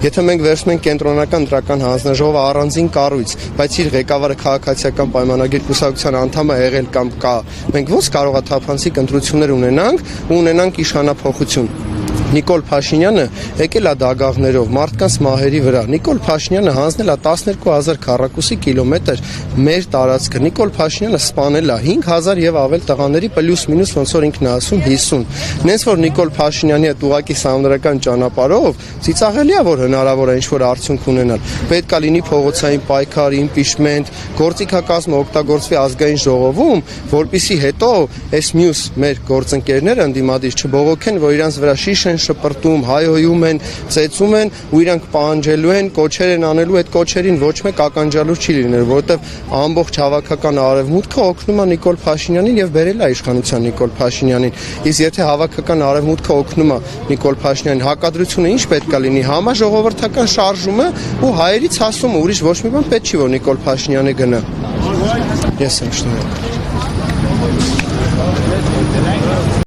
Եթե մենք վերցնում ենք կենտրոնական դրական հանձնաժողովը առանձին կառույց, բայց իր ղեկավարը քաղաքացիական պայմանագիր կուսակցության անդամ է եղել կամ կա, մենք ո՞նց կարող է թափանցիկ ընտրություններ ունենանք ու ունենանք իշխանափոխություն։ Նիկոլ Փաշինյանը եկել է դագաղներով մարդկանց մահերի վրա։ Նիկոլ Փաշինյանը հանձնել է 12000 քառակուսի կիլոմետր մեր տարածքը։ Նիկոլ Փաշինյանը սպանել է 5000 եւ ավել տղաների պլյուս մինուս ոնց որ ինքն է ասում 50։ Նենց որ Նիկոլ Փաշինյանի հետ ուղակի սահմանադրական ճանապարհով ծիծաղելի է որ հնարավոր է ինչ-որ արդյունք ունենալ։ Պետք է լինի փողոցային պայքար, իմպիչմենտ, գործիքակազմը օգտագործվի ազգային ժողովում, որպիսի հետո այս մյուս մեր գործընկերները ընդդիմադիր չբողոքեն, որ իրանց վրա շիշ են շպրտում, հայհոյում են, ծեծում են ու իրանք պահանջելու են, կոչեր են անելու, այդ կոչերին ոչ մեկ ականջալուր չի լինել, որովհետև ամբողջ հավաքական արևմուտքը օգնում է Նիկոլ Փաշինյանին եւ բերել է իշխանության Նիկոլ Փաշինյանին։ Իսկ եթե հավաքական արևմուտքը օգնում է Նիկոլ Փաշինյանին, հակադրությունը ինչ պետք է լինի, համաժողովրդական շարժումը ու հայերից հասումը, ուրիշ ոչ մի բան պետք չի որ Նիկոլ Փաշինյանը գնա։ Ես եմ շնորհակալ։